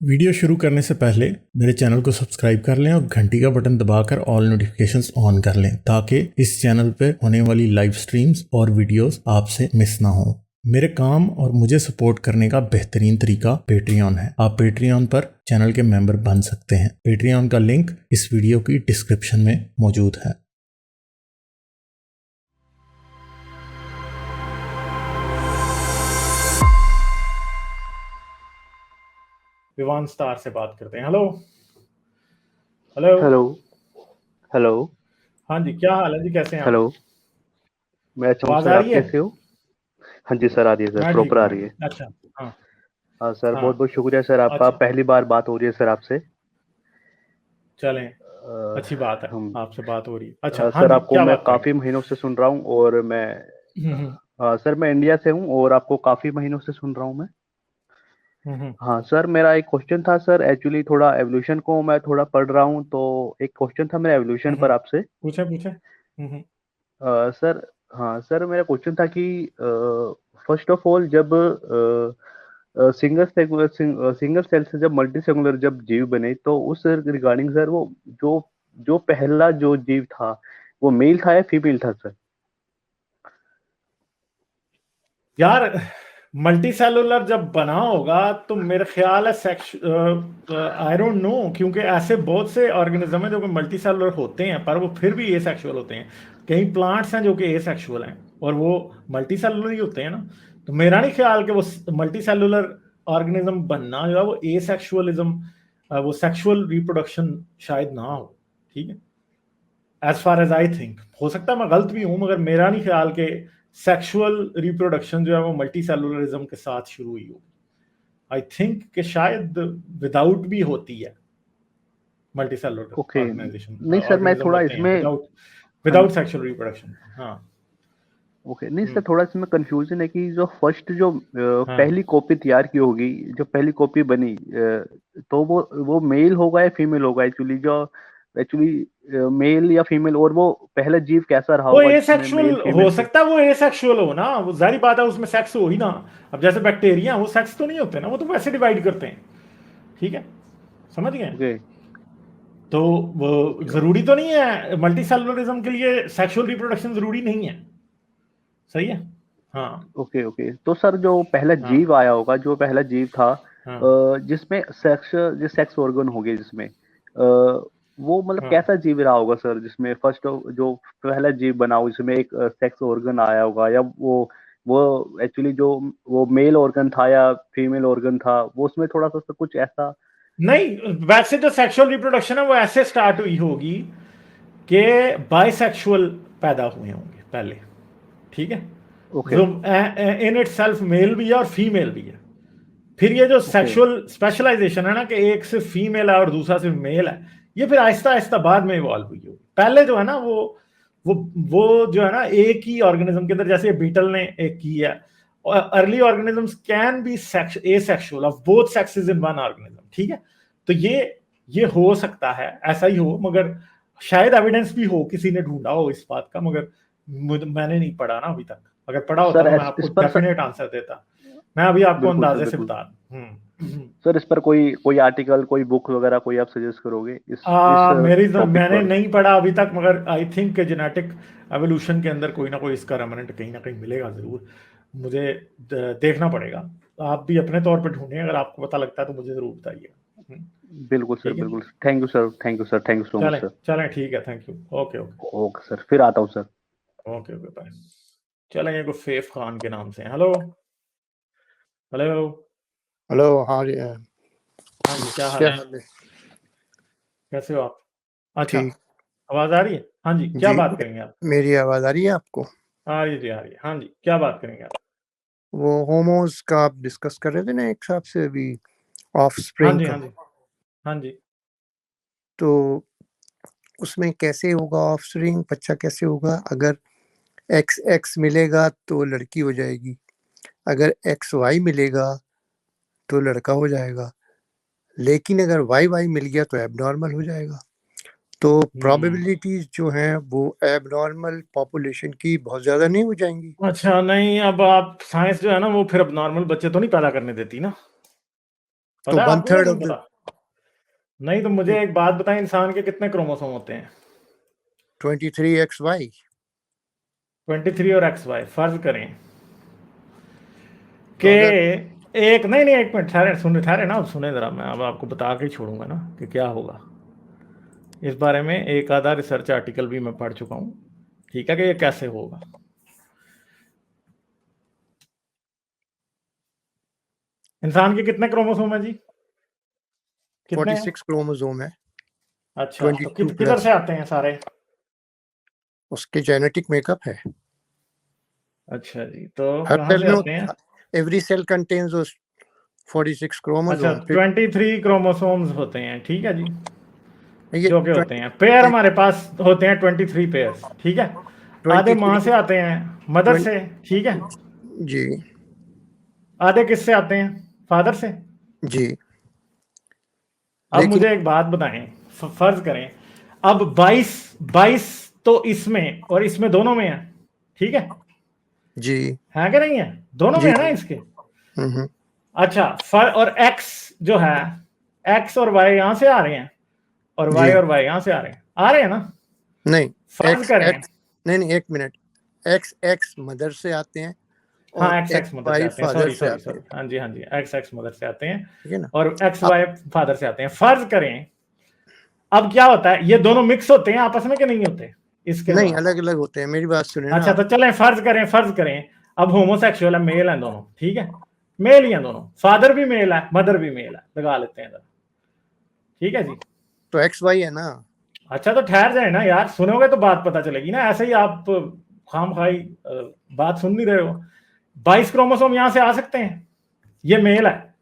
Video शुरू करने से पहले मेरे चैनल को सब्सक्राइब कर लें और घंटी का बटन दबाकर ऑल नोटिफिकेशंस ऑन कर लें ताकि इस चैनल पर होने वाली लाइव स्ट्रीम्स और वीडियोस आपसे मिस ना हो। मेरे काम और मुझे सपोर्ट करने का बेहतरीन तरीका पेट्रियन है। आप पेट्रियन पर चैनल के मेंबर बन सकते हैं। पेट्रियन का लिंक इस वीडियो की डिस्क्रिप्शन में मौजूद है। विवान स्टार से बात करते हैं। Hello hello hello hello. हाँ जी, क्या हाल है जी, कैसे हैं आप? हेलो, मैं अच्छा हूँ आवाज सर, आ आप रही है? कैसे हो? हाँ जी सर, आ रही है सर, मैं ठीक प्रॉपर हूँ, आ मैं रही है। ठीक। अच्छा। हाँ हाँ सर, बहुत हाँ। बहुत शुक्रिया सर आपका, अच्छा, पहली बार बात हो रही है सर आपसे। चलें, अ, अच्छी बात है, हम आपसे बात हो रही है। अच्छा, हाँ सर जी, आपको क्या मैं बात करेंगे? काफ़ी महीनों से सुन रहा हूँ और मैं हम्म सर मैं इंडिया से हूँ और आपको काफ़ी महीनों से सुन रहा हूँ मैं। हम्म। हाँ सर, मेरा एक क्वेश्चन था सर, एक्चुअली थोड़ा एवोल्यूशन को मैं थोड़ा पढ़ रहा हूँ, तो एक क्वेश्चन था मेरा एवोल्यूशन पर आपसे। पूछे पूछे। सर, हाँ सर, मेरा क्वेश्चन था कि फर्स्ट ऑफ ऑल जब सिंगल सेल से जब मल्टी सेलुलर जब जीव बने, तो उस रिगार्डिंग सर वो जो जो पहला जो जीव था वो मेल था या फीमेल था सर? यार, मल्टी सेलुलर जब बना होगा तो मेरे ख्याल है सेक्स आई डोंट नो, क्योंकि ऐसे बहुत से ऑर्गेनिज्म हैं जो कि मल्टी सेलुलर होते हैं पर वो फिर भी एसेक्सुअल होते हैं। कई प्लांट्स हैं जो कि एसेक्सुअल हैं और वो मल्टी सेलुलर ही होते हैं ना। तो मेरा नहीं ख्याल कि वो मल्टी सेलुलर ऑर्गेनिज्म बनना जो है वो एसेक्सुअलिज्म, वो सेक्सुअल रिप्रोडक्शन शायद ना हो। ठीक है, as far as I think. हो सकता है मैं गलत भी हूं, मगर मेरा नहीं ख्याल के सेक्सुअल रिप्रोडक्शन जो है वो मल्टी सेलुलरिज्म के साथ शुरू हुई हो। आई थिंक कि शायद विदाउट भी होती है। मल्टी सेलुलर ओके, ऑर्गेनाइजेशन नहीं सर मैं ऑर्गेनिज्म थोड़ा होते हैं इसमें, विदाउट हाँ विदाउट सेक्सुअल रिप्रोडक्शन। हाँ। ओके, नहीं सर हम्म। थोड़ा इसमें कंफ्यूजन है कि जो फर्स्ट जो हाँ, पहली कॉपी तैयार की होगी, जो पहली कॉपी बनी, तो वो मेल होगा या फीमेल होगा एक्चुअली, जो एक्चुअली मेल या फीमेल, और वो पहला जीव कैसा रहा वो होगा जिसमें एसेक्सुअल मेल हो फीमेल थे? सकता है, वो एसेक्सुअल हो ना, वो जाहिर बात है उसमें सेक्स हो ही ना। अब जैसे बैक्टीरिया वो सेक्स तो नहीं होते ना, वो तो वैसे डिवाइड करते हैं। ठीक है, समझ गए? ओके तो वो ओके जरूरी तो नहीं है, मल्टी सेलुलरिज्म के लिए सेक्सुअल रिप्रोडक्शन जरूरी नहीं है। सही है। हाँ ओके ओके, तो सर जो पहला हाँ जीव आया होगा, जो पहला जीव था, हाँ जिसमें सेक्स ऑर्गन हो गए जिसमें, वो मतलब हाँ। कैसा जीव रहा होगा सर, जिसमें फर्स्ट जो पहला जीव बना हो जिसमें एक सेक्स ऑर्गन आया होगा, या वो एक्चुअली जो वो मेल ऑर्गन था या फीमेल ऑर्गन था, वो उसमें थोड़ा सा कुछ ऐसा? नहीं, वैसे जो सेक्सुअल रिप्रोडक्शन है वो ऐसे स्टार्ट हुई होगी कि बाइसेक्सुअल पैदा हुए होंगे पहले। ठीक है, ओके जो इन इट सेल्फ मेल भी है और फीमेल भी है। फिर ये जो ओके सेक्सुअल स्पेशलाइजेशन है ना, कि एक सिर्फ फीमेल है और दूसरा सिर्फ मेल है, ये फिर आहिस्ता आहिस्ता बाद में इवॉल्व हुई होगी। पहले जो है ना वो वो जो है ना एक ही ऑर्गेनिज्म के अंदर, जैसे बीटल ने एक की है, और early organisms can be asexual of both sexes in one organism. ठीक है, तो ये हो सकता है, ऐसा ही हो, मगर शायद एविडेंस भी हो, किसी ने ढूंढा हो इस बात का, मगर मैंने नहीं पढ़ा ना अभी तक। अगर पढ़ा होता सर, तो मैं आपको इस पर सर, डेफिनेट आंसर देता। मैं अभी आपको बिल्कुल सर अंदाजे से बिल्कुल बता दूं। सर, इस पर कोई कोई आर्टिकल, कोई बुक वगैरह कोई आप सजेस्ट करोगे इस टॉपिक मैंने पर? नहीं पढ़ा अभी तक, मगर आई थिंक जेनेटिक एवोल्यूशन के अंदर कोई ना कोई इसका रेमनेंट कहीं ना कहीं मिलेगा जरूर। मुझे देखना पड़ेगा। आप भी अपने तौर पर ढूंढें, अगर आपको पता लगता है तो मुझे जरूर बताइए। बिल्कुल सर ठीक है, बिल्कुल, thank you sir, thank you sir, thank you so much चलें सर। चलें, ठीक है, thank you. Okay okay. Okay sir, फिर आता हूँ सर। Okay okay, bye. चलें, ये को फैफ खान के नाम से। Hello hello. हेलो। हाँ जी, हाँ जी, क्या हाल क्या है? हाल है? कैसे हो आप? अच्छा, ठीक। आवाज आ रही है? हाँ जी, क्या जी, बात करेंगे आप? मेरी आवाज़ आ रही है आपको? आ रही है जी, आ रही है। हाँ जी, क्या बात करेंगे आप? वो होमोस का आप डिस्कस कर रहे थे ना एक हिसाब से अभी, हाँ ऑफस्प्रिंग जी का। हाँ जी हाँ जी। तो उसमें कैसे होगा ऑफस्प्रिंग, बच्चा कैसे होगा? अगर एक्स एक्स मिलेगा तो लड़की हो जाएगी, अगर एक्स वाई मिलेगा तो लड़का हो जाएगा, लेकिन अगर वाई वाई मिल गया तो एबनॉर्मल हो जाएगा। तो प्रोबेबिलिटीज जो हैं वो एबनॉर्मल पॉपुलेशन की बहुत ज़्यादा नहीं हो जाएंगी? अच्छा, नहीं, अब आप साइंस जो है ना वो फिर अब नॉर्मल बच्चे तो नहीं पैदा करने देती ना। तो पता है वन आपको या थर्ड नहीं ऑफ द पता? नहीं तो मुझे एक बात बताएं, इंसान के कितने क्रोमोसोम होते हैं? 23XY। 23 और XY। फर्ज करें तो कि अगर एक, नहीं नहीं, एक मिनट ठहरे, ठहरे ना, अब सुने जरा, मैं अब आपको बता के ही छोड़ूंगा ना कि क्या होगा। इस बारे में एक आधा रिसर्च आर्टिकल भी मैं पढ़ चुका हूँ, ठीक है, कि ये कैसे होगा। इंसान के कितने क्रोमोसोम है जी? कितने हैं? 46 क्रोमोसोम है। अच्छा, तो 22 किधर प्लस से आते हैं सारे? उसके जेनेटिक मेकअप है। अच्छा जी, तो हर कहाँ सेल से में आते हैं? एवरी सेल कंटेन्स 46 अच्छा, क्रोमोसोम। फिर 23 क्रोमोसोम्स होते हैं, ठीक है जी, ये जो के होते हैं पेयर, हमारे पास होते हैं 23 पेयर्स, ठीक है। आधे माँ 23 से आते हैं, मदर से, ठीक है। जी आधे किससे आते हैं? फादर से। जी। अब लेकिन मुझे एक बात बताएं, फर्ज करें अब 22 तो इसमें और इसमें दोनों में है, ठीक जी है कि नहीं है? दोनों में जी है ना जी। इसके। हम्म। अच्छा, और एक्स जो है, एक्स और वाई यहां से आ रहे हैं, और वाई जी और वाई यहां से आ रहे हैं ना। नहीं। फर्ज एक्स करें, एक्स नहीं, एक मिनट। एक्स एक्स मदर से आते हैं हाँ, और एक्स एक्स एक्स मदर से वाई आते हैं, फादर सॉरी से सॉरी आते सॉरी, हैं। हाँ जी हाँ जी, एक्स एक्स मदर से आते हैं ठीक है ना। और एक्स अब वाई फादर से आते हैं। फर्ज करें अब क्या होता है, ये दोनों मिक्स होते हैं आपस में कि नहीं होते इसके नहीं, बाद? अलग अलग होते हैं, मेरी बात सुने ना अच्छा, आप। तो चलें, फर्ज करें अब होमोसेक्सुअल है, मेल है दोनों, ठीक है, मेल ही है दोनों, फादर भी मेल है, मदर भी मेल है, लगा लेते हैं जरा, ठीक है जी। तो एक्स वाई है ना। अच्छा, तो ठहर जाए ना यार, सुनोगे तो बात पता चलेगी ना, ऐसे ही आप खाम खाई बात सुन नहीं रहे हो। 22 क्रोमोसोम यहां से आ सकते हैं, ये मेल है,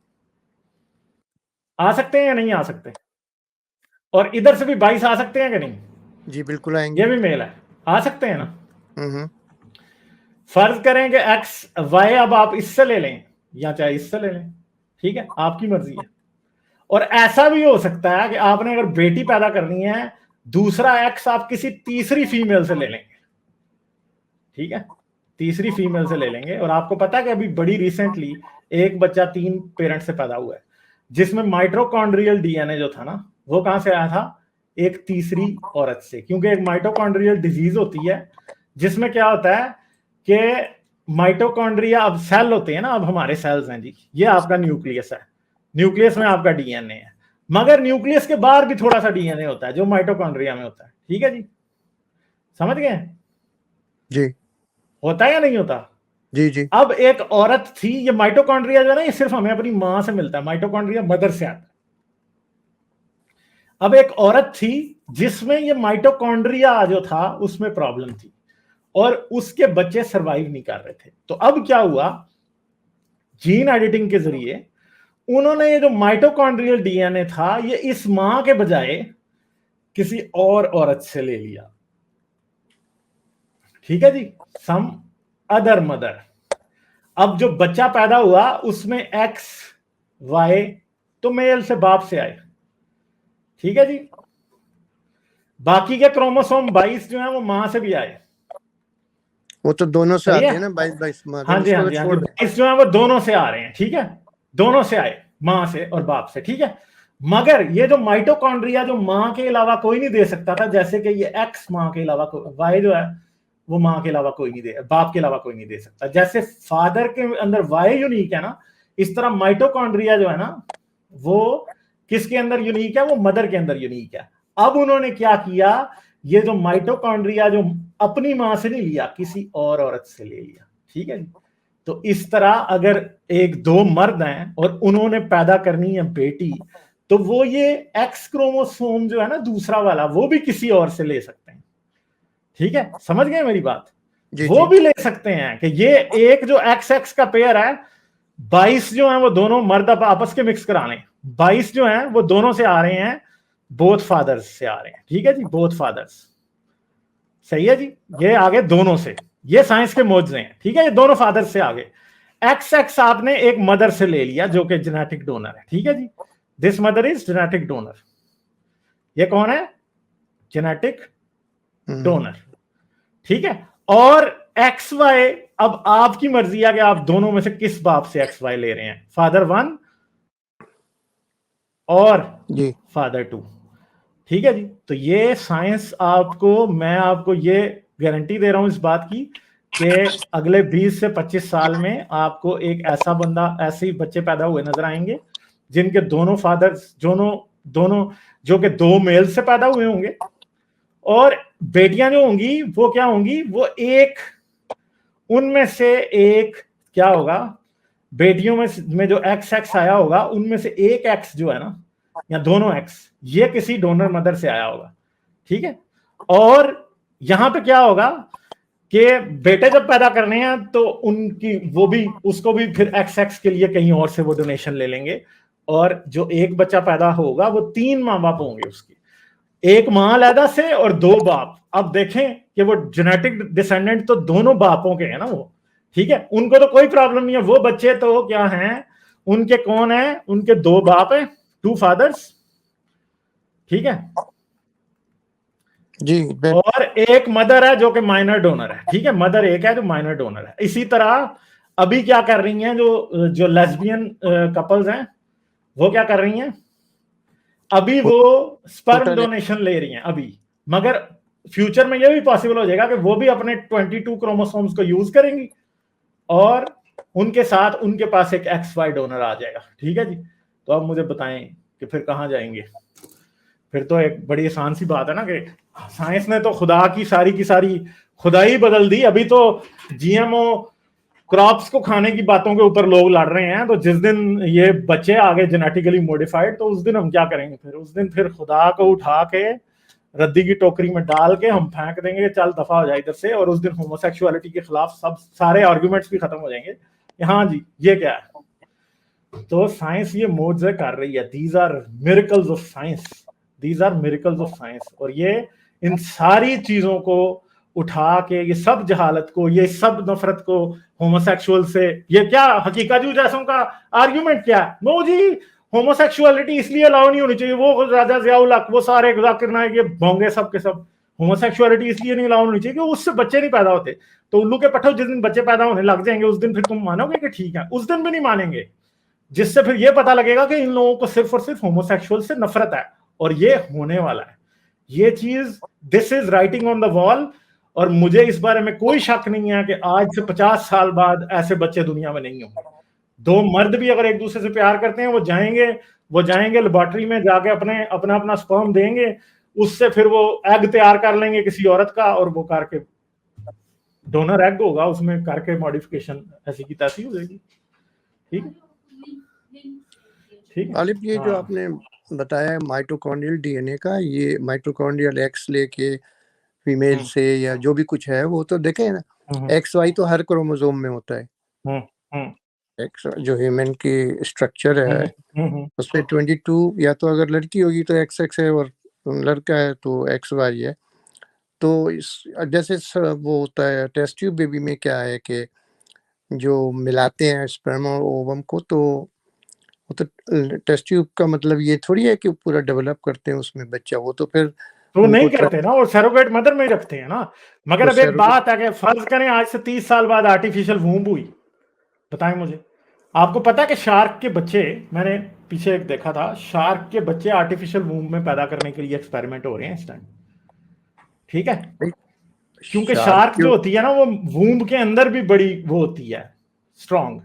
आ सकते हैं या नहीं आ सकते? और इधर से भी 22 आ सकते हैं कि नहीं? जी बिल्कुल आएंगे। ये भी मेल है, आ सकते हैं ना। हम्म। फर्ज करें कि एक्स वाई अब आप इससे ले लें या चाहे इससे ले लें, ठीक है, आपकी मर्जी है। और ऐसा भी हो सकता है कि आपने अगर बेटी पैदा करनी है, दूसरा एक्स आप किसी तीसरी फीमेल से ले लेंगे, ठीक है, तीसरी फीमेल से ले लेंगे। और आपको पता है कि अभी बड़ी रिसेंटली एक बच्चा 3 पेरेंट से पैदा हुआ है, जिसमें माइटोकॉन्ड्रियल डीएनए जो था ना, वो कहां से आया था? एक तीसरी औरत से। क्योंकि एक माइटोकॉन्ड्रियल डिजीज होती है जिसमें क्या होता है कि माइटोकॉन्ड्रिया, अब सेल होते हैं ना, अब हमारे सेल्स हैं जी, ये आपका न्यूक्लियस है, न्यूक्लियस में आपका डीएनए है, मगर न्यूक्लियस के बाहर भी थोड़ा सा डीएनए होता है जो माइटोकॉन्ड्रिया में होता है, ठीक है जी, समझ गए? जी होता है या नहीं होता? जी जी अब एक औरत थी, ये माइटोकॉन्ड्रिया जो है ना, ये सिर्फ हमें अपनी मां से मिलता है, माइटोकॉन्ड्रिया मदर से आता है। अब एक औरत थी जिसमें ये माइटोकॉन्ड्रिया जो था उसमें प्रॉब्लम थी और उसके बच्चे सरवाइव नहीं कर रहे थे। तो अब क्या हुआ, जीन एडिटिंग के जरिए उन्होंने ये जो माइटोकॉन्ड्रियल डीएनए था, ये इस मां के बजाय किसी और औरत से ले लिया, ठीक है जी, सम अदर मदर। अब जो बच्चा पैदा हुआ उसमें एक्स वाई तो मेल से, बाप से आए, ठीक है जी। बाकी के क्रोमोसोम 22 जो है वो मां से भी आए, वो तो दोनों से सही आते है। हैं ना, 22 हाँ मतलब जी उसको हाँ तो जी हाँ जी, छोड़ दें। 22 जो है वो दोनों से आ रहे हैं, ठीक है, दोनों से आए, मां से और बाप से, ठीक है। मगर ये जो माइटोकॉन्ड्रिया जो मां के अलावा कोई नहीं दे सकता था, जैसे कि ये एक्स मां के अलावा, वाई जो है वो मां के अलावा कोई नहीं दे, बाप के अलावा कोई नहीं दे सकता। जैसे फादर के अंदर वाई यूनिक है ना, इस तरह माइटोकॉन्ड्रिया जो है ना, वो किसके अंदर यूनिक है? वो मदर के अंदर यूनिक है। अब उन्होंने क्या किया, ये जो माइटोकॉन्ड्रिया जो अपनी मां से नहीं लिया, किसी और औरत से ले लिया, ठीक है। तो इस तरह अगर एक दो मर्द हैं और उन्होंने पैदा करनी है बेटी, तो वो ये एक्स क्रोमोसोम जो है ना दूसरा वाला, वो भी किसी और से ले सकते हैं, ठीक है, समझ गए मेरी बात? जी वो जी भी ले सकते हैं कि ये एक जो एक्स एक्स का पेयर है, 22 जो है वो दोनों मर्द आपस के मिक्स करा लें, 22 जो है वो दोनों से आ रहे हैं, बोथ फादर्स से आ रहे हैं, ठीक है जी, बोथ फादर्स, सही है जी। ये आगे दोनों से, ये साइंस के मौजे हैं, ठीक है, ये दोनों फादर से आगे। एक्स एक्स आपने एक मदर से ले लिया जो कि जेनेटिक डोनर है, ठीक है जी, this mother is genetic donor. ये कौन है? जेनेटिक डोनर, ठीक है। और एक्स वाई, अब आपकी मर्जी है कि आप दोनों में से किस बाप से एक्स वाई ले रहे हैं, फादर 1 और जी फादर टू। ठीक है जी। तो ये साइंस आपको, मैं आपको ये गारंटी दे रहा हूं इस बात की कि अगले 20 से 25 साल में आपको एक ऐसा बंदा, ऐसे ही बच्चे पैदा हुए नजर आएंगे जिनके दोनों फादर्स, दोनों जो कि 2 मेल से पैदा हुए होंगे, और बेटियां जो होंगी वो क्या होंगी, वो एक, उनमें से एक क्या होगा, बेटियों में जो एक्स एक्स आया होगा उनमें से एक एक्स जो है ना, या दोनों एक्स, ये किसी डोनर मदर से आया होगा। ठीक है। और यहां पे क्या होगा कि बेटे जब पैदा करने हैं तो उनकी, वो भी, उसको भी फिर एक्स एक्स के लिए कहीं और से वो डोनेशन ले लेंगे, और जो एक बच्चा पैदा होगा वो 3 माँ बाप होंगे उसके, एक माँ अलहदा से और 2 बाप। अब देखें कि वो जेनेटिक डिसेंडेंट तो दोनों बापों के हैं ना वो। ठीक है। उनको तो कोई प्रॉब्लम नहीं है, वो बच्चे तो क्या हैं, उनके कौन है, उनके 2 बाप हैं, 2 फादर्स। ठीक है। जी और एक मदर है जो कि माइनर डोनर है। ठीक है। मदर एक है जो माइनर डोनर है। इसी तरह अभी क्या कर रही हैं जो लेस्बियन कपल्स हैं, वो क्या कर रही हैं, अभी वो स्पर्म डोनेशन ले रही हैं अभी, मगर फ्यूचर में ये भी पॉसिबल हो जाएगा कि वो भी अपने 22 क्रोमोसोम्स को यूज करेंगी और उनके साथ उनके पास एक XY डोनर आ जाएगा। ठीक है जी। तो अब मुझे बताएं कि फिर कहां जाएंगे। फिर तो एक बड़ी आसान सी बात है ना कि साइंस ने तो खुदा की सारी खुदाई बदल दी। अभी तो GMO क्रॉप्स को खाने की बातों के ऊपर लोग लड़ रहे हैं, तो जिस दिन ये बच्चे आगे जेनेटिकली मॉडिफाइड, तो उस दिन हम क्या करेंगे, फिर उस दिन फिर खुदा को उठा के रद्दी की टोकरी में डाल के हम फेंक देंगे, चल दफा हो जाए इधर से, और उस दिन होमोसेक्सुअलिटी के खिलाफ सब सारे आर्ग्यूमेंट्स भी खत्म हो जाएंगे कि हाँ जी ये क्या है। तो साइंस ये मोज़े कर रही है। These are miracles of science, these are miracles of science. और ये इन सारी चीजों को उठा के, ये सब जहालत को, ये सब नफरत को होमोसेक्सुअल से, ये क्या हकीकत जैसों का आर्ग्यूमेंट क्या है, नो जी होमोसेक्सुअलिटी इसलिए अलाउ नहीं होनी चाहिए, वो राजा जियाउल हक, वो सारे जाकिर नाइक, ये भोंगे सब के सब, होमोसेक्सुअलिटी इसलिए नहीं अलाउ होनी चाहिए कि उससे बच्चे नहीं पैदा होते। तो उल्लू के पट्टो, जिस दिन बच्चे पैदा होने लग जाएंगे उस दिन फिर तुम मानोगे कि ठीक है, उस दिन भी नहीं मानेंगे, जिससे फिर ये पता लगेगा कि इन लोगों को सिर्फ और सिर्फ होमोसेक्सुअल से नफरत है, और ये होने वाला है। ये चीज, this is writing on the wall. और मुझे इस बारे में कोई शक नहीं है कि आज से 50 साल बाद ऐसे बच्चे दुनिया में नहीं होंगे। 2 मर्द भी अगर एक दूसरे से प्यार करते हैं, वो जाएंगे लेबोरेटरी में जाके अपना स्पर्म देंगे, उससे फिर वो एग तैयार कर लेंगे किसी औरत का, और वो करके डोनर एग होगा, उसमें करके मॉडिफिकेशन ऐसी की तैसी हो जाएगी। ठीक है। ठीक है। आलिफ, ये जो आपने बताया माइटोकॉन्ड्रियल डीएनए का, ये माइटोकॉन्ड्रियल एक्स लेके फीमेल से या जो भी कुछ है, वो तो देखें ना, XY तो हर क्रोमोसोम में होता है। एक्स जो ह्यूमन की स्ट्रक्चर है उसमें 22, या तो अगर लड़की होगी तो XX है और लड़का है तो XY है। तो इस जैसे वो होता है टेस्ट ट्यूब बेबी में, क्या है कि जो मिलाते हैं स्पर्म और ओवम को, तो टेस्ट ट्यूब का मतलब ये थोड़ी है कि पूरा डेवलप करते हैं उसमें बच्चा, वो तो फिर तो नहीं करते ना, और सरोगेट मदर में ही रखते हैं ना। मगर अब एक बात है कि फर्ज करें आज से 30 साल बाद आर्टिफिशियल वूम्ब हुई, बताएं मुझे, आपको पता है कि शार्क के बच्चे, मैंने पीछे एक देखा था, शार्क के बच्चे आर्टिफिशियल वूम्ब में पैदा करने के लिए एक्सपेरिमेंट हो रहे हैं इस टाइम। ठीक है। क्योंकि शार्क जो होती है ना, वो वूम्ब के अंदर भी बड़ी वो होती है, स्ट्रॉन्ग।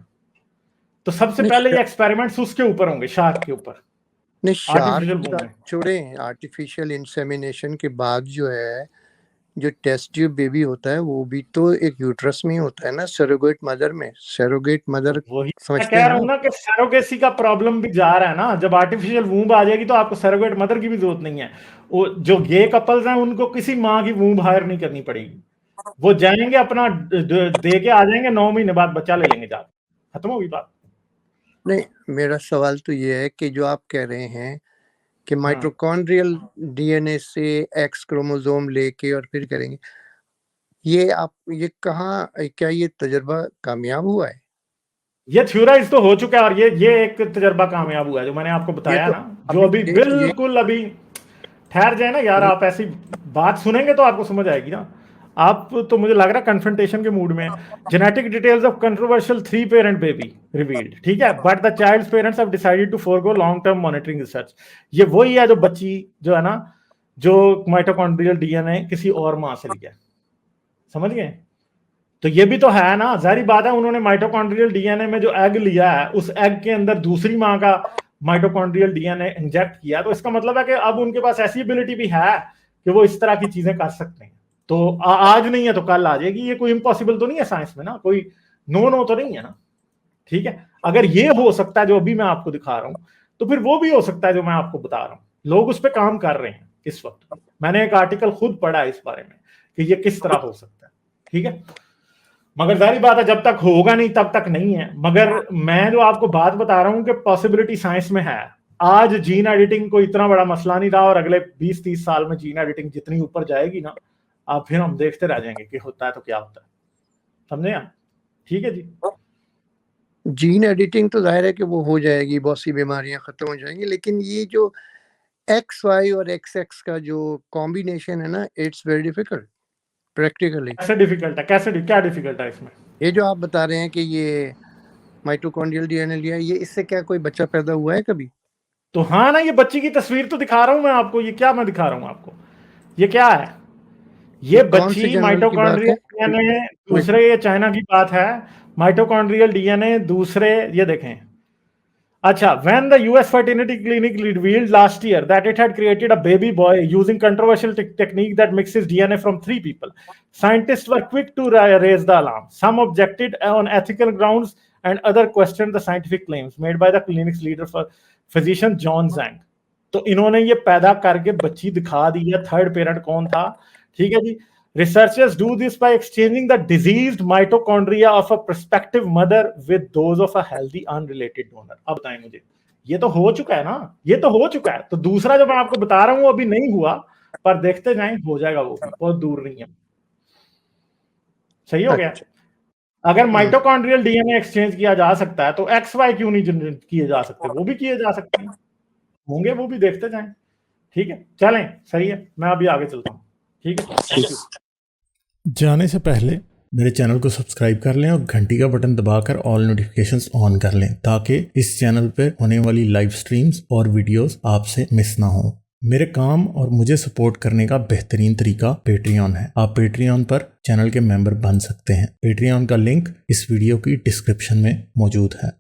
तो सबसे पहले ये एक्सपेरिमेंट्स उसके ऊपर होंगे, शार्क के ऊपर। नहीं, शार्क छोड़े, आर्टिफिशियल इंसेमिनेशन के बाद जो है, जो टेस्ट ट्यूब बेबी होता है वो भी तो एक यूट्रस में होता है ना, सरोगेट मदर में। सरोगेट मदर, वही मैं कह रहा हूँ ना कि सरोगेसी का प्रॉब्लम भी जा रहा है ना। जब आर्टिफिशियल वूम्ब आ जाएगी तो आपको सरोगेट मदर की भी जरूरत नहीं है। वो जो गे कपल्स हैं उनको किसी माँ की वूम्ब हायर नहीं करनी पड़ेगी, वो जाएंगे अपना दे के आ जाएंगे, 9 महीने बाद बच्चा ले लेंगे, जाकर खत्म होगी बात। नहीं, मेरा सवाल तो ये है कि जो आप कह रहे हैं कि माइटोकॉन्ड्रियल डीएनए से एक्स क्रोमोसोम लेके और फिर करेंगे, ये कहाँ, क्या ये तजर्बा कामयाब हुआ है? ये थ्योराइज तो हो चुका है, और ये एक तजर्बा कामयाब हुआ है जो मैंने आपको बताया ना, जो अभी बिल्कुल अभी ठहर जाए ना यार, आप ऐसी बात सुनेंगे तो आपको समझ आएगी ना। आप तो मुझे लग रहा है कन्फ्रंटेशन के मूड में। Genetic details of controversial 3 parent baby revealed, ठीक है, but the child's parents have decided to forgo long term monitoring research. ये वही है जो बच्ची जो है ना, जो माइटोकॉन्ड्रियल डीएनए किसी और मां से लिया, समझ गए? तो ये भी तो है ना, जारी बात है, उन्होंने माइटोकॉन्ड्रियल डीएनए में जो एग लिया है, उस एग के अंदर दूसरी मां का माइटोकॉन्ड्रियल डीएनए इंजेक्ट किया, तो इसका मतलब है कि अब उनके पास ऐसी एबिलिटी भी है कि वो इस तरह की चीजें कर सकते हैं। तो आज नहीं है तो कल आ जाएगी, ये कोई इम्पॉसिबल तो नहीं है साइंस में ना, कोई नो तो नहीं है ना, ठीक है। अगर ये हो सकता है जो अभी मैं आपको दिखा रहा हूं, तो फिर वो भी हो सकता है जो मैं आपको बता रहा हूं। लोग उस पर काम कर रहे हैं इस वक्त, मैंने एक आर्टिकल खुद पढ़ा है इस बारे में कि ये किस तरह हो सकता है, ठीक है। मगर जारी बात है, जब तक होगा नहीं तब तक नहीं है। मगर मैं जो आपको बात बता रहा हूं कि पॉसिबिलिटी साइंस में है। आज जीन एडिटिंग कोई इतना बड़ा मसला नहीं रहा, और अगले 20-30 साल में जीन एडिटिंग जितनी ऊपर जाएगी ना, आप फिर हम देखते रह जाएंगे कि होता है तो क्या होता है, समझे आप? ठीक है जी। जीन एडिटिंग तो जाहिर है कि वो हो जाएगी, बहुत सी बीमारियां खत्म हो जाएंगी, लेकिन ये जो XY और XX का जो कॉम्बिनेशन है ना, इट्स वेरी डिफिकल्ट प्रैक्टिकली। कैसे डिफिकल्ट है? क्या डिफिकल्ट है इसमें? ये जो आप बता रहे हैं कि ये माइटोकॉन्ड्रियल डीएनए लिया, ये इससे क्या कोई बच्चा पैदा हुआ है कभी? तो हाँ ना, ये बच्ची की तस्वीर तो दिखा रहा हूं मैं आपको। ये क्या मैं दिखा रहा हूं आपको, ये क्या है? ये कौन से बच्ची जनरल की बात माइटोकॉन्ड्रियल है? डीएनए दूसरे, ये चाइना की बात है। माइटोकॉन्ड्रियल डीएनए दूसरे, ये देखें। अच्छा, when the US fertility clinic revealed last year that it had created a baby boy using controversial technique that mixes DNA from 3 people, scientists were quick to raise the alarm. Some objected on ethical grounds and other questioned the scientific claims made by the clinic's leader, physician John Zhang. तो इन्होंने ये पैदा करके बच्ची दिखा दी है, third parent कौन था, ठीक है जी। Researchers do this by exchanging the diseased mitochondria of a prospective mother with those of a healthy unrelated donor. अब बताएं मुझे, ये तो हो चुका है ना, ये तो हो चुका है। तो दूसरा जो मैं आपको बता रहा हूं अभी नहीं हुआ, पर देखते जाएं, हो जाएगा, वो भी बहुत दूर नहीं है। सही हो गया? अगर माइटोकॉन्ड्रियल डीएनए एक्सचेंज किया जा सकता है तो XY क्यों नहीं जनरेट किए जा सकते? वो भी किए जा सकते हैं, होंगे, वो भी देखते जाएं, ठीक है। चलें, सही है, मैं अभी आगे चलता हूं, ठीक है। Thank you. जाने से पहले मेरे चैनल को सब्सक्राइब कर लें और घंटी का बटन दबाकर ऑल नोटिफिकेशंस ऑन कर लें, ताकि इस चैनल पे होने वाली लाइव स्ट्रीम्स और वीडियोस आपसे मिस ना हो। मेरे काम और मुझे सपोर्ट करने का बेहतरीन तरीका पेट्रियन है। आप पेट्रियन पर चैनल के मेंबर बन सकते हैं। पेट्रियन का लिंक इस वीडियो की डिस्क्रिप्शन में मौजूद है।